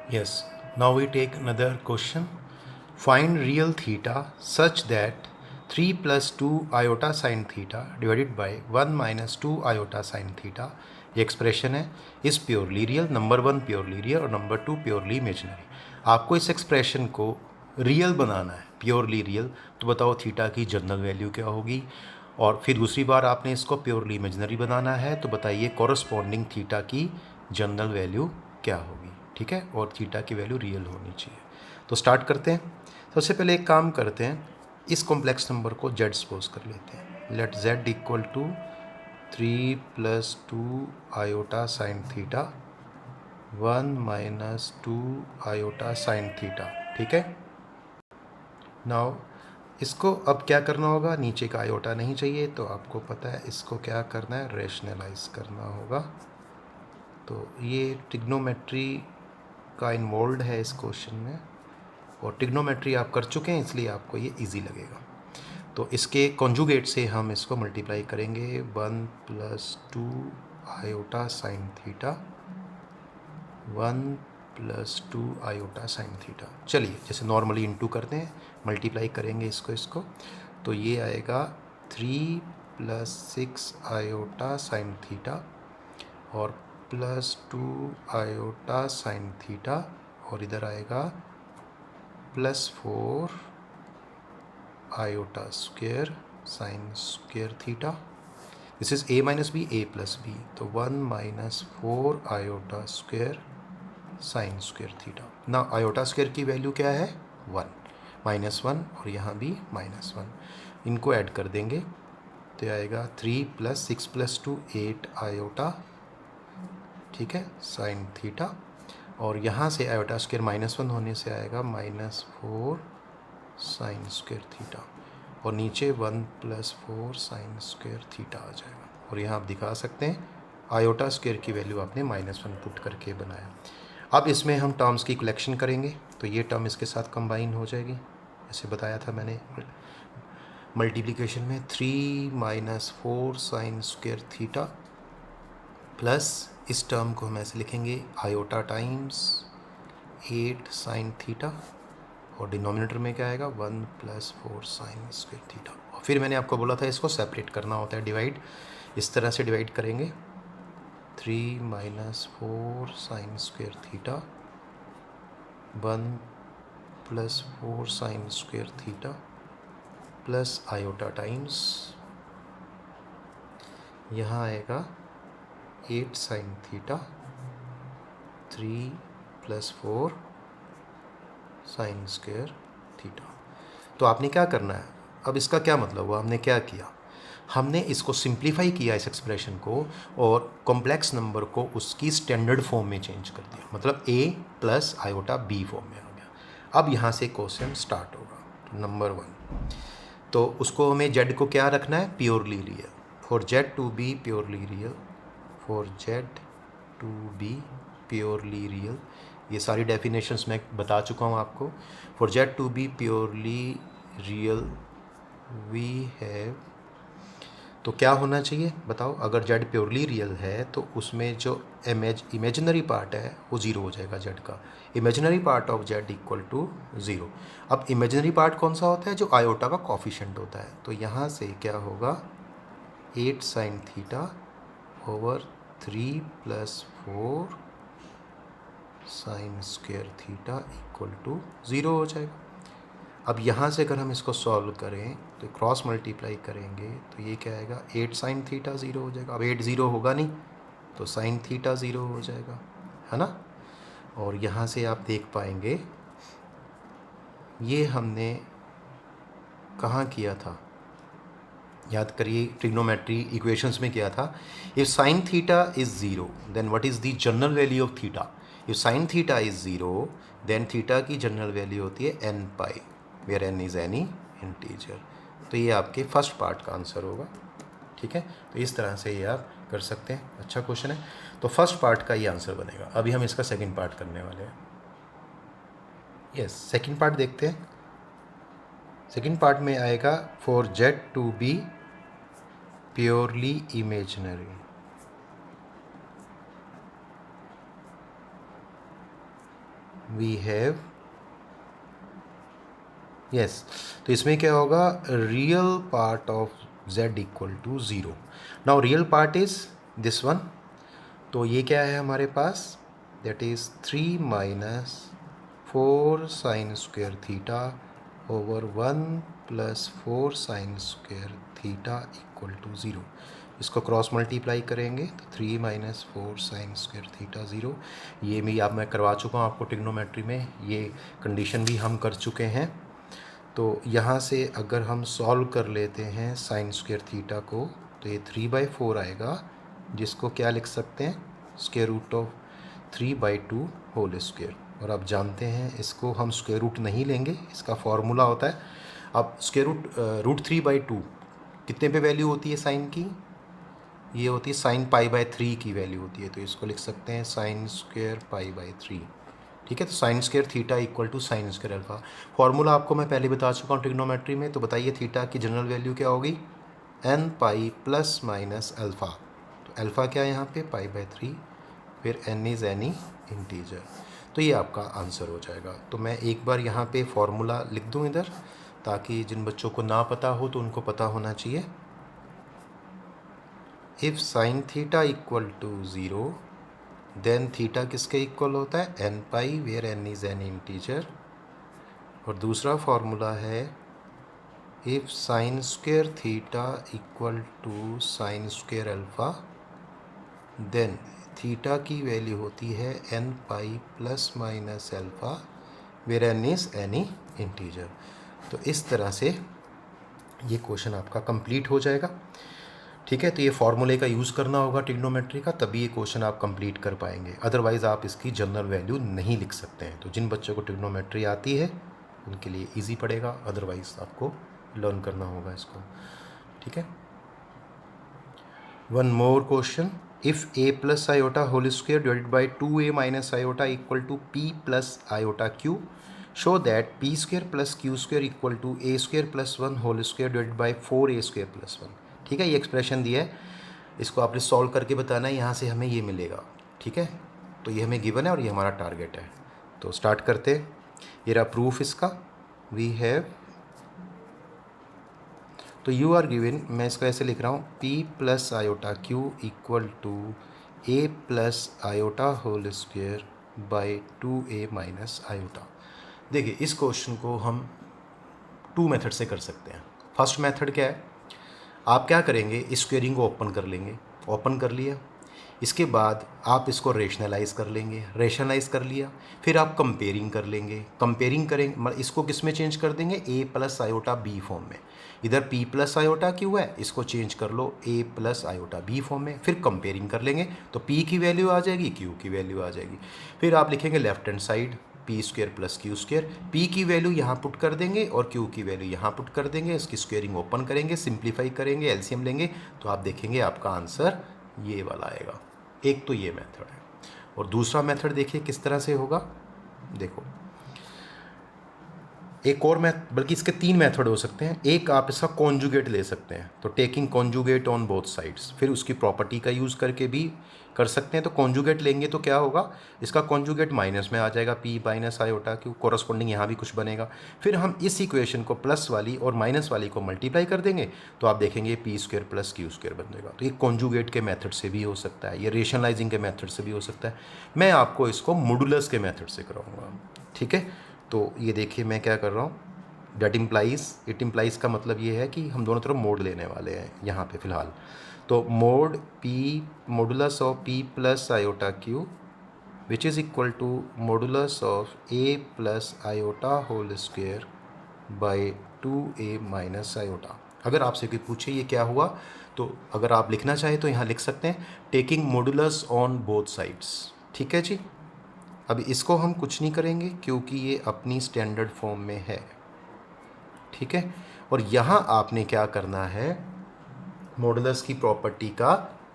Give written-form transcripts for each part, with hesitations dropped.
Yes. Now we take another question. Find real theta such that 3 plus 2 iota sin theta divided by 1 minus 2 iota sin theta, ये expression है, is purely real. Number 1 purely real और number 2 purely imaginary. आपको इस expression को real बनाना है, purely real. तो बताओ theta की जनरल वैल्यू क्या होगी. और फिर दूसरी बार आपने इसको प्योरली इमेजिनरी बनाना है, तो बताइए कॉरस्पॉन्डिंग थीटा की जनरल वैल्यू क्या होगी. ठीक है, और थीटा की वैल्यू रियल होनी चाहिए. तो स्टार्ट करते हैं. सबसे पहले एक काम करते हैं, इस कॉम्प्लेक्स नंबर को जेड सपोज कर लेते हैं. Let z equal to 3 plus 2 iota sine theta 1 minus 2 iota sine theta. ठीक है. नाउ इसको अब क्या करना होगा, नीचे का आयोटा नहीं चाहिए, तो आपको पता है इसको क्या करना है, रेशनलाइज करना होगा. तो ये ट्रिग्नोमेट्री का इन्वॉल्व है इस क्वेश्चन में, और ट्रिग्नोमेट्री आप कर चुके हैं इसलिए आपको ये इजी लगेगा. तो इसके कॉन्जुगेट से हम इसको मल्टीप्लाई करेंगे. 1 plus 2 iota sine theta 1 plus 2 iota sine theta. चलिए जैसे नॉर्मली इंटू करते हैं, मल्टीप्लाई करेंगे इसको. तो ये आएगा 3 प्लस 6 आयोटा साइन थीटा और प्लस 2 आयोटा साइन थीटा, और इधर आएगा plus 4 iota square sine square theta. This is a minus b, a plus b. तो 1 minus 4 iota square sine square theta. ना आयोटा स्क्वेयर की वैल्यू क्या है, 1, -1, और यहाँ भी -1. इनको ऐड कर देंगे तो आएगा 3 प्लस 6 प्लस 2 8 आयोटा, ठीक है, साइन थीटा. और यहाँ से आयोटा स्क्वेयर -1 होने से आएगा -4 साइन स्क्वेयर थीटा, और नीचे 1 प्लस 4 साइन स्क्वेयर थीटा आ जाएगा. और यहाँ आप दिखा सकते हैं आयोटा स्क्वेयर की वैल्यू आपने -1 पुट करके बनाया. अब इसमें हम टर्म्स की कलेक्शन करेंगे, तो ये टर्म इसके साथ कंबाइन हो जाएगी, जैसे बताया था मैंने मल्टीप्लिकेशन में. 3 minus 4 sine square theta plus इस टर्म को हम ऐसे लिखेंगे आयोटा टाइम्स 8 साइन थीटा, और डिनोमिनेटर में क्या आएगा 1 प्लस 4 साइन स्क्वेयर थीटा. और फिर मैंने आपको बोला था इसको सेपरेट करना होता है, डिवाइड. इस तरह से डिवाइड करेंगे 3 minus 4 sine square theta 1 plus 4 sine square theta plus iota times, यहाँ आएगा 8 sine theta 3 plus 4 sine square theta. तो आपने क्या करना है, अब इसका क्या मतलब हुआ, हमने क्या किया, हमने इसको सिंप्लीफाई किया इस एक्सप्रेशन को, और कॉम्प्लेक्स नंबर को उसकी स्टैंडर्ड फॉर्म में चेंज कर दिया, मतलब a plus iota b form में आ गया. अब यहाँ से क्वेश्चन स्टार्ट होगा. तो नंबर 1, तो उसको हमें z को क्या रखना है, purely real. For z to be purely real, for z to be purely real, ये सारी डेफिनेशंस मैं बता चुका हूँ आपको. For z to be purely real we have, तो क्या होना चाहिए बताओ, अगर z प्योरली रियल है तो उसमें जो इमेजिनरी पार्ट है वो ज़ीरो हो जाएगा. z का imaginary part of z equal to zero. अब इमेजिनरी पार्ट कौन सा होता है, जो आयोटा का कॉफिशेंट होता है. तो यहाँ से क्या होगा 8 sine theta over 3 plus 4 sine square theta equal to zero हो जाएगा. अब यहाँ से अगर हम इसको सॉल्व करें तो क्रॉस मल्टीप्लाई करेंगे तो ये क्या आएगा 8 साइन थीटा ज़ीरो हो जाएगा. अब 8 ज़ीरो होगा नहीं तो साइन थीटा ज़ीरो हो जाएगा, है ना. और यहाँ से आप देख पाएंगे ये हमने कहाँ किया था, याद करिए ट्रिग्नोमेट्री इक्वेशंस में किया था. If sine theta is zero then what is the general value of theta. If sine theta is zero then theta की जनरल वैल्यू होती है n pi, where n is any integer. तो ये आपके first part का answer होगा. ठीक है, तो इस तरह से ये आप कर सकते हैं. अच्छा क्वेश्चन है. तो फर्स्ट पार्ट का ये आंसर बनेगा. अभी हम इसका सेकंड पार्ट करने वाले हैं. यस, सेकंड पार्ट देखते हैं. सेकंड पार्ट में आएगा for z to be purely imaginary. We have yes, तो इसमें क्या होगा, real part of z equal to 0. Now real part is this one, तो ये क्या है हमारे पास, that is 3 minus 4 sine square theta over 1 plus 4 sine square theta equal to 0. इसको क्रॉस मल्टीप्लाई करेंगे तो 3 माइनस 4 साइन स्क्वायर थीटा 0. ये भी अब मैं करवा चुका हूँ आपको ट्रिग्नोमेट्री में, ये कंडीशन भी हम कर चुके हैं. तो यहाँ से अगर हम सॉल्व कर लेते हैं साइन स्क्वायर थीटा को, तो ये 3/4 आएगा, जिसको क्या लिख सकते हैं, square root of 3/2 whole square. और आप जानते हैं इसको हम स्क्वायर रूट नहीं लेंगे, इसका फॉर्मूला होता है, अब स्क्वायर रूट 3/2 कितने पे वैल्यू होती है साइन की, ये होती है साइन π/3 की वैल्यू होती है, तो इसको लिख सकते हैं साइन स्क्वायर π/3. ठीक है, तो sine square theta equal to sine square alpha. Formula आपको मैं पहले बता चुका हूँ ट्रिग्नोमेट्री में. तो बताइए थीटा की जनरल वैल्यू क्या होगी, n pi plus minus alpha. तो अल्फ़ा क्या है यहाँ पे, π/3, फिर n इज़ एनी इंटीजर. तो ये आपका आंसर हो जाएगा. तो मैं एक बार यहाँ पे फॉर्मूला लिख दूँ इधर, ताकि जिन बच्चों को ना पता हो तो उनको पता होना चाहिए. If sine theta equal to 0 then theta किसके इक्वल होता है, n pi, where n is an integer. और दूसरा फॉर्मूला है if sine square theta equal to sine square alpha then theta की वैल्यू होती है n pi plus minus alpha, where n is any integer. तो इस तरह से ये क्वेश्चन आपका कंप्लीट हो जाएगा. ठीक है, तो ये फॉर्मूले का यूज़ करना होगा ट्रिग्नोमेट्री का, तभी ये क्वेश्चन आप कंप्लीट कर पाएंगे, अदरवाइज़ आप इसकी जनरल वैल्यू नहीं लिख सकते हैं. तो जिन बच्चों को ट्रिग्नोमेट्री आती है उनके लिए इजी पड़ेगा, अदरवाइज़ आपको लर्न करना होगा इसको. ठीक है, one more question. If a plus iota whole square divided by 2a minus iota equal to p plus iota q, show that p square plus q square equal to a square plus 1 whole square divided by 4a square plus 1. ठीक है, ये expression दिया है, इसको आपने solve करके बताना है, यहाँ से हमें ये मिलेगा. ठीक है, तो ये हमें गिवन है और ये हमारा टारगेट है. तो स्टार्ट करते हैं. ये रहा प्रूफ इसका. वी हैव, तो यू आर गिवन, मैं इसको ऐसे लिख रहा हूँ, p plus iota q equal to a plus iota whole square by 2a minus iota. देखिए इस क्वेश्चन को हम 2 मेथड से कर सकते हैं. फर्स्ट मेथड क्या है, आप क्या करेंगे, स्क्वेयरिंग को ओपन कर लेंगे, ओपन कर लिया, इसके बाद आप इसको रेशनलाइज कर लेंगे, रेशनलाइज कर लिया, फिर आप कंपेयरिंग कर लेंगे, कंपेयरिंग करेंगे, मतलब इसको किस में चेंज कर देंगे, a plus iota b form में. इधर p प्लस आयोटा क्यों है, इसको चेंज कर लो a plus iota b form में, फिर कंपेयरिंग कर लेंगे, तो p की वैल्यू आ जाएगी, q की वैल्यू आ जाएगी. फिर आप लिखेंगे left hand side P square plus q square, P की वैल्यू यहाँ पुट कर देंगे और क्यू की वैल्यू यहाँ पुट कर देंगे, इसकी स्क्वेयरिंग ओपन करेंगे, सिंप्लीफाई करेंगे, एलसीएम लेंगे, तो आप देखेंगे आपका आंसर ये वाला आएगा. एक तो ये मेथड है. और दूसरा मेथड देखिए किस तरह से होगा. देखो एक और बल्कि इसके 3 मेथड हो सकते हैं. एक आप इसका कॉन्जुगेट ले सकते हैं, तो taking conjugate on both sides, फिर उसकी प्रॉपर्टी का यूज़ करके भी कर सकते हैं. तो कॉन्जुगेट लेंगे तो क्या होगा, इसका कॉन्जुगेट माइनस में आ जाएगा, p minus iota Q, corresponding यहाँ भी कुछ बनेगा. फिर हम इस इक्वेशन को प्लस वाली और माइनस वाली को मल्टीप्लाई कर देंगे, तो आप देखेंगे p square plus q square बन जाएगा. तो ये कॉन्जुगेट के मेथड से भी हो सकता है, ये रेशनलाइजिंग के मेथड से भी हो सकता है. मैं आपको इसको मॉडुलस के मेथड से कराऊंगा. ठीक है, तो ये देखिए मैं क्या कर रहा हूँ, डेट इम्प्लाइज, इट इम्प्लाइज का मतलब ये है कि हम दोनों तरफ मोड लेने वाले हैं यहाँ पे फ़िलहाल. तो mod p modulus of p plus iota q which is equal to modulus of a plus iota whole square by 2a minus iota. अगर आपसे कोई पूछे ये क्या हुआ, तो अगर आप लिखना चाहें तो यहाँ लिख सकते हैं taking modulus on both sides. ठीक है जी. अभी इसको हम कुछ नहीं करेंगे क्योंकि ये अपनी स्टैंडर्ड फॉर्म में है. ठीक है, और यहाँ आपने क्या करना है, मॉडुलस की प्रॉपर्टी का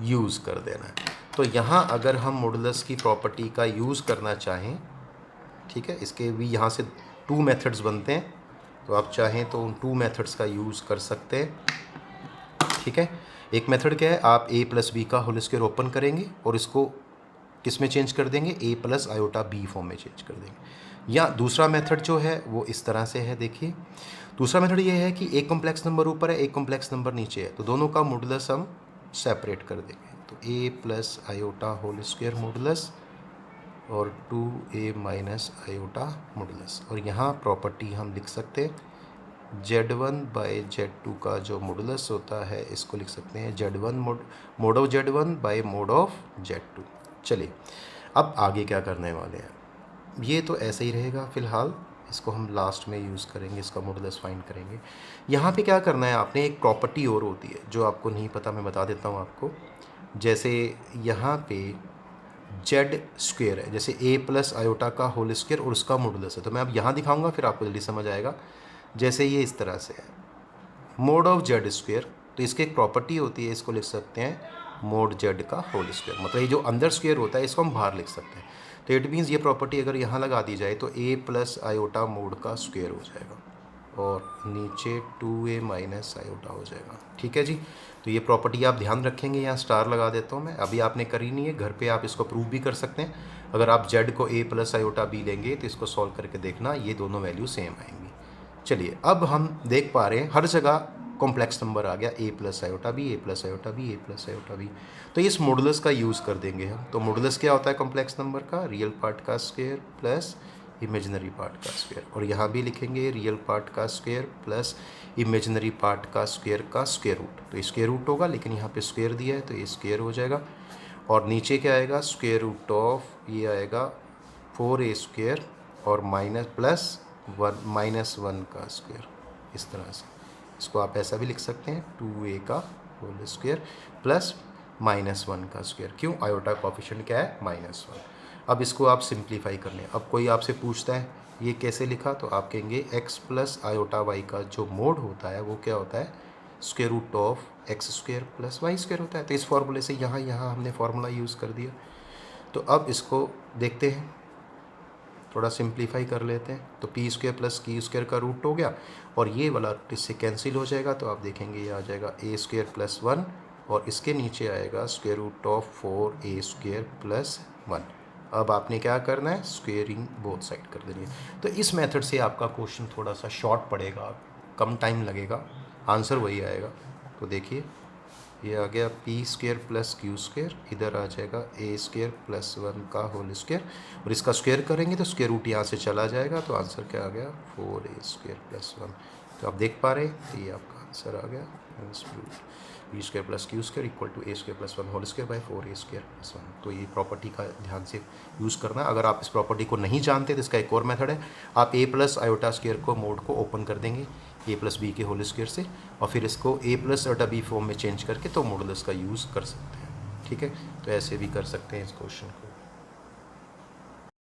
यूज़ कर देना है. तो यहाँ अगर हम मॉडुलस की प्रॉपर्टी का यूज़ करना चाहें, ठीक है, इसके भी यहाँ से 2 मेथड्स बनते हैं, तो आप चाहें तो उन 2 मेथड्स का यूज़ कर सकते हैं. ठीक है, एक मेथड क्या है, आप a प्लस बी का होल स्क्वायर ओपन करेंगे और इसको किस में चेंज कर देंगे, a plus iota b form में चेंज कर देंगे। या दूसरा मेथड जो है वो इस तरह से है, देखिए दूसरा मेथड ये है कि एक कॉम्प्लेक्स नंबर ऊपर है, एक कॉम्प्लेक्स नंबर नीचे है, तो दोनों का मॉडुलस हम सेपरेट कर देंगे। तो a plus iota whole square modulus और 2a माइनस आयोटा मॉडुलस, और यहाँ प्रॉपर्टी हम लिख सकते हैं Z1 बाई Z2 का जो मॉडुलस होता है इसको लिख सकते हैं Z1 mode of Z1 by mode of Z2। चलिए अब आगे क्या करने वाले हैं, ये तो ऐसे ही रहेगा फ़िलहाल, इसको हम लास्ट में यूज़ करेंगे, इसका मॉडुलस फाइंड करेंगे। यहाँ पे क्या करना है आपने, एक प्रॉपर्टी और होती है जो आपको नहीं पता, मैं बता देता हूँ आपको। जैसे यहाँ पे जेड स्क्वेयर है, जैसे a प्लस आयोटा का होल स्क्वेयर और उसका मॉडुलस है, तो मैं अब यहाँ दिखाऊंगा फिर आपको जल्दी समझ आएगा। जैसे ये इस तरह से है मोड ऑफ जेड स्क्वेयर, तो इसकी एक प्रॉपर्टी होती है, इसको लिख सकते हैं मोड जेड का होल स्क्वेयर, मतलब ये जो अंदर स्क्वेयर होता है इसको हम बाहर लिख सकते हैं। तो इट मीन्स ये प्रॉपर्टी अगर यहाँ लगा दी जाए तो a प्लस आयोटा मोड का स्क्वेयर हो जाएगा और नीचे 2a माइनस आयोटा हो जाएगा। ठीक है जी, तो ये प्रॉपर्टी आप ध्यान रखेंगे, यहाँ स्टार लगा देता हूँ मैं, अभी आपने करी नहीं है, घर पे आप इसको प्रूव भी कर सकते हैं। अगर आप z को a प्लस आयोटा b लेंगे तो इसको सॉल्व करके देखना, ये दोनों वैल्यू सेम आएंगी। चलिए अब हम देख पा रहे हैं हर जगह कॉम्प्लेक्स नंबर आ गया, a plus iota b, a plus iota b, a plus iota b, तो इस मॉडुलस का यूज़ कर देंगे हम। तो मॉडुलस क्या होता है कॉम्प्लेक्स नंबर का, रियल पार्ट का स्क्वायर प्लस इमेजिनरी पार्ट का स्क्वायर, और यहाँ भी लिखेंगे रियल पार्ट का स्क्वायर प्लस इमेजिनरी पार्ट का स्क्वायर रूट। तो स्क्वायर रूट होगा लेकिन यहाँ पे स्क्वायर दिया है तो ये स्क्वायर हो जाएगा, और नीचे क्या आएगा स्क्वायर रूट ऑफ ये आएगा 4a स्क्वायर और माइनस प्लस -1 का स्क्वायर, इस तरह से। इसको आप ऐसा भी लिख सकते हैं 2a का होल स्क्वायर प्लस -1 का स्क्वायर, क्यों, आयोटा कोएफिशिएंट क्या है -1। अब इसको आप सिंप्लीफाई कर लें। अब कोई आपसे पूछता है ये कैसे लिखा, तो आप कहेंगे x प्लस आयोटा वाई का जो मोड होता है वो क्या होता है square root of x square plus y square होता है। तो इस फॉर्मूले से यहाँ हमने फार्मूला यूज़ कर दिया। तो अब इसको देखते हैं, थोड़ा सिंप्लीफाई कर लेते हैं। तो P square plus q square का रूट हो गया और ये वाला इससे कैंसिल हो जाएगा, तो आप देखेंगे ये आ जाएगा a स्क्वायर प्लस 1 और इसके नीचे आएगा square root of 4a square plus 1। अब आपने क्या करना है, स्क्वेयरिंग बोथ साइड कर देनी है। तो इस मेथड से आपका क्वेश्चन थोड़ा सा शॉर्ट पड़ेगा, कम टाइम लगेगा, आंसर वही आएगा। तो देखिए ये आ गया P square plus q square, इधर आ जाएगा a स्क्वायर प्लस 1 का होल स्क्वायर, और इसका स्क्वायर करेंगे तो स्क्वायर रूट यहाँ से चला जाएगा, तो आंसर क्या आ गया 4a स्क्वायर प्लस 1। तो आप देख पा रहे हैं ये आपका आंसर आ गया, b square plus q square equal to a square plus 1 whole square by 4a square plus 1। तो ये प्रॉपर्टी का ध्यान से यूज़ करना। अगर आप इस प्रॉपर्टी को नहीं जानते तो इसका एक और मेथड है, आप a प्लस आयोटा स्क्वायर को मोड को ओपन कर देंगे a प्लस बी के होल स्क्वायर से, और फिर इसको a plus iota b form में चेंज करके तो मॉडुलस का यूज़ कर सकते हैं। ठीक है, तो ऐसे भी कर सकते हैं इस क्वेश्चन को।